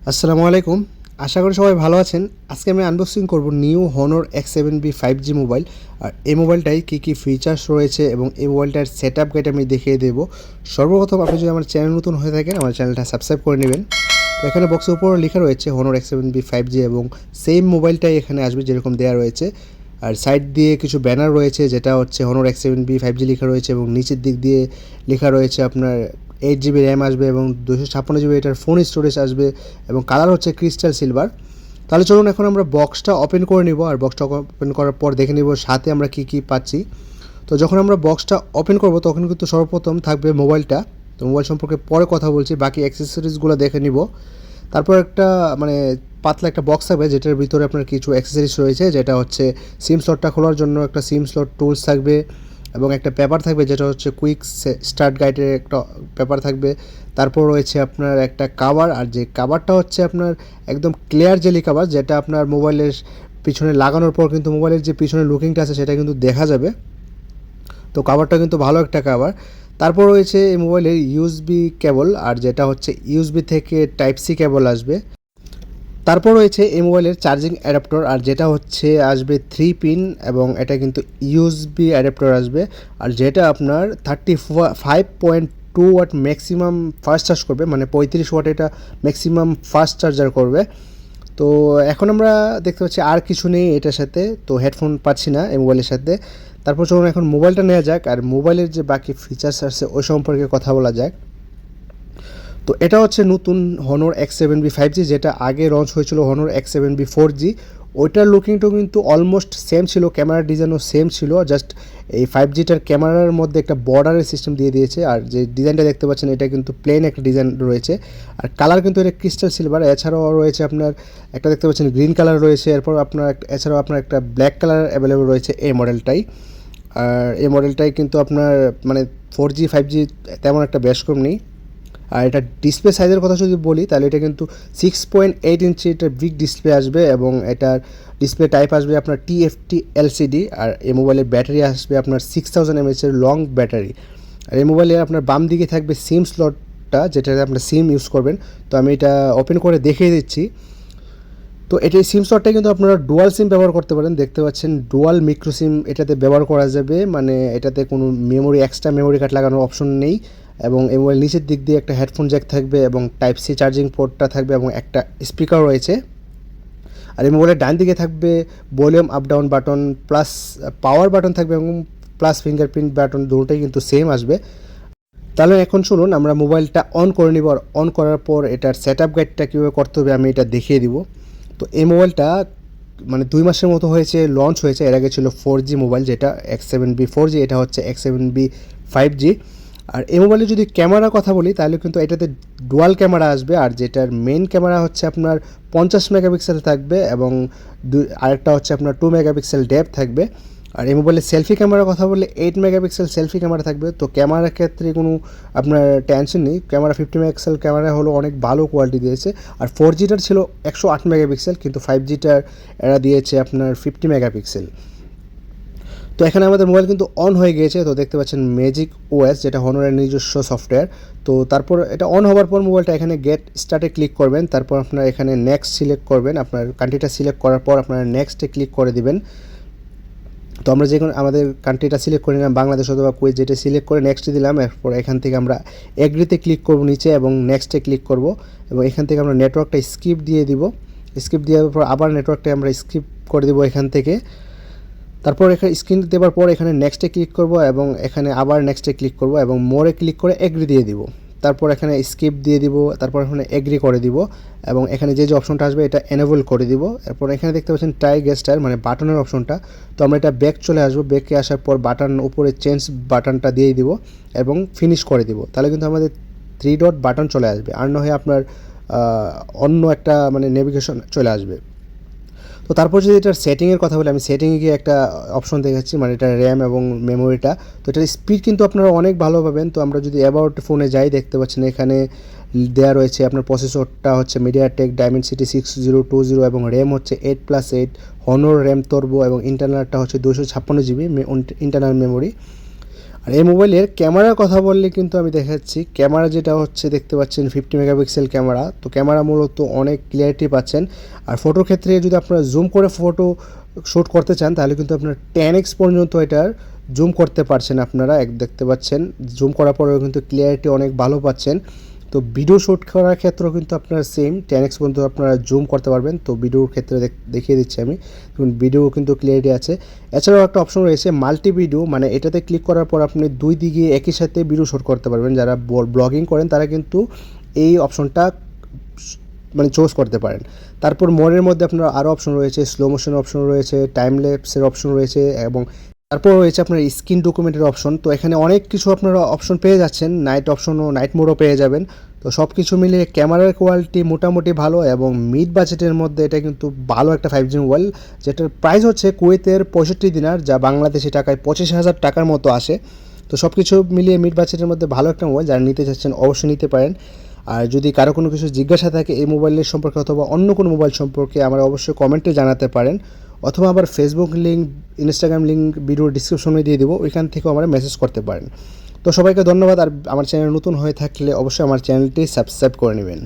আসসালামু আলাইকুম। আশা করি সবাই ভালো আছেন। আজকে আমি আনবক্সিং করব new Honor X7B 5G mobile. আর এই মোবাইলটায় কী ফিচার্স রয়েছে এবং এই মোবাইলটার সেটআপ গাইড আমি দেখিয়ে দেব। সর্বপ্রথম আপনি যদি আমার চ্যানেল নতুন হয়ে থাকেন আমার চ্যানেলটা সাবস্ক্রাইব করে নেবেন। তো এখানে বক্সের উপর লেখা রয়েছে Honor X7B 5G এবং সেম মোবাইলটাই এখানে আসবে যেরকম দেওয়া রয়েছে। আর সাইড দিয়ে কিছু ব্যানার রয়েছে যেটা হচ্ছে Honor X7B 5G লেখা রয়েছে এবং নিচের দিক দিয়ে লেখা রয়েছে আপনার 8GB র্যাম আসবে এবং 256GB এটার ফোন স্টোরেজ আসবে এবং কালার হচ্ছে ক্রিস্টাল সিলভার। তাহলে চলুন এখন আমরা বক্সটা ওপেন করে নিব। আর বক্সটা ওপেন করার পর দেখে নিব সাথে আমরা কী পাচ্ছি। তো যখন আমরা বক্সটা ওপেন করব তখন কিন্তু সর্বপ্রথম থাকবে মোবাইলটা। তো মোবাইল সম্পর্কে পরে কথা বলছি, বাকি অ্যাক্সেসরিজগুলো দেখে নিব। তারপর একটা পাতলা একটা বক্স থাকবে যেটার ভিতরে আপনার কিছু অ্যাক্সেসরিজ রয়েছে, যেটা হচ্ছে সিম স্লটটা খোলার জন্য একটা সিম স্লট টুলস থাকবে এবং একটা পেপার থাকবে যেটা হচ্ছে কুইক স্টার্ট গাইডের একটা পেপার থাকবে। তারপর রয়েছে আপনার একটা কাভার, আর যে কাভারটা হচ্ছে আপনার একদম ক্লিয়ার জেলি কাভার, যেটা আপনার মোবাইলের পিছনে লাগানোর পর কিন্তু মোবাইলের যে পিছনে লুকিংটা আছে সেটা কিন্তু দেখা যাবে। তো কাভারটা কিন্তু ভালো একটা কাভার। তারপর রয়েছে এই মোবাইলের ইউএসবি কেবল, আর যেটা হচ্ছে ইউএসবি থেকে টাইপ সি কেবল আসবে। তারপর রয়েছে এই মোবাইলের চার্জিং অ্যাডাপ্টার, আর যেটা হচ্ছে আসবে 3 পিন এবং এটা কিন্তু ইউএসবি অ্যাডাপ্টার আসবে। আর যেটা আপনার 35.2 ওয়াট ম্যাক্সিমাম ফাস্ট চার্জ করবে, মানে 35 ওয়াট এটা ম্যাক্সিমাম ফাস্ট চার্জার করবে। তো এখন আমরা দেখতে পাচ্ছি আর কিছু নেই এটার সাথে, তো হেডফোন পাচ্ছি না এই মোবাইলের সাথে। তারপর চলুন এখন মোবাইলটা নেওয়া যাক আর মোবাইলের যে বাকি ফিচার্স আছে ওই সম্পর্কে কথা বলা যাক। তো এটা হচ্ছে নতুন Honor X7B 5G, যেটা আগে লঞ্চ হয়েছিল Honor X7B 4G। ওইটার লুকিংটাও কিন্তু অলমোস্ট সেম ছিল, ক্যামেরার ডিজাইনও সেম ছিল, জাস্ট এই 5Gটার ক্যামেরার মধ্যে একটা বর্ডারের সিস্টেম দিয়ে দিয়েছে। আর যে ডিজাইনটা দেখতে পাচ্ছেন এটা কিন্তু প্লেন একটা ডিজাইন রয়েছে, আর কালার কিন্তু এটা ক্রিস্টাল সিলভার। এছাড়াও রয়েছে আপনার একটা দেখতে পাচ্ছেন গ্রিন কালার রয়েছে, এরপর আপনার এছাড়াও আপনার একটা ব্ল্যাক কালার অ্যাভেলেবল রয়েছে এই মডেলটাই। আর এই মডেলটাই কিন্তু আপনার 4G 5G তেমন একটা বেশ কম নেই। আর এটা ডিসপ্লে সাইজের কথা যদি বলি তাহলে এটা কিন্তু 6.8 ইঞ্চি এটা বিগ ডিসপ্লে আসবে এবং এটার ডিসপ্লে টাইপ আসবে আপনার TFT LCD। আর এই মোবাইলের ব্যাটারি আসবে আপনার 6000 mAh এর লং ব্যাটারি। আর এই মোবাইলে আপনার বাম দিকে থাকবে সিম স্লটটা, যেটাতে আপনার সিম ইউজ করবেন। তো আমি এটা ওপেন করে দেখিয়ে দিচ্ছি। তো এটা সিম স্লটটা কিন্তু আপনারা ডুয়াল সিম ব্যবহার করতে পারেন, দেখতে পাচ্ছেন ডুয়াল মাইক্রো সিম এটাতে ব্যবহার করা যাবে, এটাতে কোনো এক্সট্রা মেমোরি কার্ড লাগানোর অপশন নেই। এবং এই মোবাইল নিচের দিক দিয়ে একটা হেডফোন জ্যাক থাকবে এবং টাইপ সি চার্জিং পোর্টটা থাকবে এবং একটা স্পিকার রয়েছে। আর এই মোবাইলের ডান দিকে থাকবে volume up down button plus power button থাকবে এবং প্লাস ফিঙ্গারপ্রিন্ট বাটন, দুটোই কিন্তু সেম আসবে। তাহলে এখন শুনুন আমরা মোবাইলটা অন করে নিব, আর অন করার পর এটার সেটআপ গাইডটা কীভাবে করতে হবে আমি এটা দেখিয়ে দিব। তো এই মোবাইলটা 2 মাসের মতো হয়েছে লঞ্চ হয়েছে। এর আগে ছিল 4G মোবাইল যেটা X7B 4G, এটা হচ্ছে X7B 5G। আর এই মোবাইলে যদি ক্যামেরার কথা বলি তাহলে কিন্তু এটাতে ডুয়াল ক্যামেরা আসবে, আর যেটার মেইন ক্যামেরা হচ্ছে আপনার 50 মেগাপিক্সেল থাকবে এবং আরেকটা হচ্ছে আপনার 2 মেগাপিক্সেল ডেপথ থাকবে। আর এই মোবাইলে সেলফি ক্যামেরার কথা বললে 8 মেগাপিক্সেল সেলফি ক্যামেরা থাকবে। তো ক্যামেরার ক্ষেত্রে কোনো আপনার টেনশন নেই, ক্যামেরা 50 মেগাপিক্সেল ক্যামেরা হলো অনেক ভালো কোয়ালিটি দিয়েছে। আর 4Gটার ছিল 108 মেগাপিক্সেল, কিন্তু 5Gটার এরা দিয়েছে আপনার 50 মেগাপিক্সেল। তো এখানে আমাদের মোবাইল কিন্তু অন হয়ে গিয়েছে। তো দেখতে পাচ্ছেন ম্যাজিক OS, যেটা হনরের নিজস্ব সফটওয়্যার। তো তারপর এটা অন হওয়ার পর মোবাইলটা এখানে গেট স্টার্টে ক্লিক করবেন, তারপর আপনার এখানে নেক্সট সিলেক্ট করবেন। আপনার কান্ট্রিটা সিলেক্ট করার পর আপনারা নেক্সটে ক্লিক করে দিবেন। তো আমরা যে কোনো আমাদের কান্ট্রিটা সিলেক্ট করে নিলাম, বাংলাদেশ অথবা কুয়েত, যেটা সিলেক্ট করে নেক্সট দিলাম। এরপর এখান থেকে আমরা এগ্রিতে ক্লিক করব নিচে এবং নেক্সটে ক্লিক করব এবং এখান থেকে আমরা নেটওয়ার্কটা স্কিপ দিয়ে দিব। স্কিপ দেওয়ার পর আবার নেটওয়ার্কটা আমরা স্কিপ করে দিব এখান থেকে। তারপর এখানে স্ক্রিন দেওয়ার পর এখানে নেক্সটে ক্লিক করব এবং এখানে আবার নেক্সটে ক্লিক করব এবং মোরে ক্লিক করে এগ্রি দিয়ে দিব। তারপর এখানে স্কিপ দিয়ে দিব, তারপর এখানে এগ্রি করে দিব এবং এখানে যে অপশনটা আসবে এটা এনেবল করে দিব। এরপর এখানে দেখতে পাচ্ছেন ট্রাই গেস্টার বাটনের অপশনটা। তো আমরা এটা ব্যাক চলে আসবো, ব্যাকে আসার পর বাটন উপরে চেঞ্জ বাটনটা দিয়ে দিব এবং ফিনিশ করে দিব। তাহলে কিন্তু আমাদের 3 ডট বাটন চলে আসবে, আর না হয় আপনার অন্য একটা নেভিগেশন চলে আসবে। তো তারপর যদি এটার সেটিংয়ের কথা বলি, আমি সেটিংয়ে গিয়ে একটা অপশন দেখাচ্ছি, এটা র্যাম এবং মেমোরিটা। তো এটার স্পিড কিন্তু আপনারা অনেক ভালো পাবেন। তো আমরা যদি অ্যাবাউট ফোনে যাই দেখতে পাচ্ছেন এখানে দেওয়া রয়েছে আপনার প্রসেসরটা হচ্ছে মিডিয়াটেক ডায়মেনসিটি 6020 এবং র্যাম হচ্ছে 8+8 হনর র্যাম টার্বো এবং ইন্টারনালটা হচ্ছে 256GB ইন্টারনাল মেমোরি। আর এই মোবাইলের ক্যামেরার কথা বললে কিন্তু আমি দেখাচ্ছি, ক্যামেরা যেটা হচ্ছে দেখতে পাচ্ছেন 50 মেগাপিক্সেল ক্যামেরা। তো ক্যামেরা মূলত অনেক ক্লিয়ারিটি পাচ্ছেন। আর ফটোর ক্ষেত্রে যদি আপনারা জুম করে ফটো শ্যুট করতে চান তাহলে কিন্তু আপনার 10x পর্যন্ত এটার জুম করতে পারছেন আপনারা, দেখতে পাচ্ছেন জুম করার পরেও কিন্তু ক্লিয়ারিটি অনেক ভালো পাচ্ছেন। তো ভিডিও শ্যুট করার ক্ষেত্রেও কিন্তু আপনারা সেম 10x পর্যন্ত আপনারা জুম করতে পারবেন। তো ভিডিওর ক্ষেত্রে দেখিয়ে দিচ্ছি আমি, দেখুন ভিডিও কিন্তু ক্লিয়ারিটি আছে। এছাড়াও একটা অপশন রয়েছে মাল্টি ভিডিও, মানে এটাতে ক্লিক করার পর আপনি দুই দিকে একই সাথে ভিডিও শ্যুট করতে পারবেন। যারা ব্লগিং করেন তারা কিন্তু এই অপশনটা মানে চুজ করতে পারেন। তারপর মোডের মধ্যে আপনার আরও অপশন রয়েছে, স্লো মোশন অপশন রয়েছে, টাইম ল্যাপসের অপশন রয়েছে এবং তারপর রয়েছে আপনার স্ক্রিন ডকুমেন্টের অপশন। তো এখানে অনেক কিছু আপনারা অপশন পেয়ে যাচ্ছেন, নাইট অপশনও নাইট মোডও পেয়ে যাবেন। তো সব কিছু মিলিয়ে ক্যামেরার কোয়ালিটি মোটামুটি ভালো এবং মিড বাজেটের মধ্যে এটা কিন্তু ভালো একটা 5G মোবাইল, যেটার প্রাইস হচ্ছে কুয়েতের 65 দিনার, যা বাংলাদেশি টাকায় 25,000 টাকার মতো আসে। তো সব কিছু মিলিয়ে মিড বাজেটের মধ্যে ভালো একটা মোবাইল, যারা নিতে চাচ্ছেন অবশ্যই নিতে পারেন। আর যদি কারো কোনো কিছু জিজ্ঞাসা থাকে এই মোবাইলের সম্পর্কে অথবা অন্য কোনো মোবাইল সম্পর্কে, আমরা অবশ্যই কমেন্টে জানাতে পারেন, অথবা আবার Facebook link, Instagram link video ডিসক্রিপশনে দিয়ে দেবো, ওইখান থেকেও আমরা মেসেজ করতে পারেন। তো সবাইকে ধন্যবাদ। আর আমার চ্যানেল নতুন হয়ে থাকলে অবশ্যই আমার চ্যানেলটি সাবস্ক্রাইব করে নেবেন।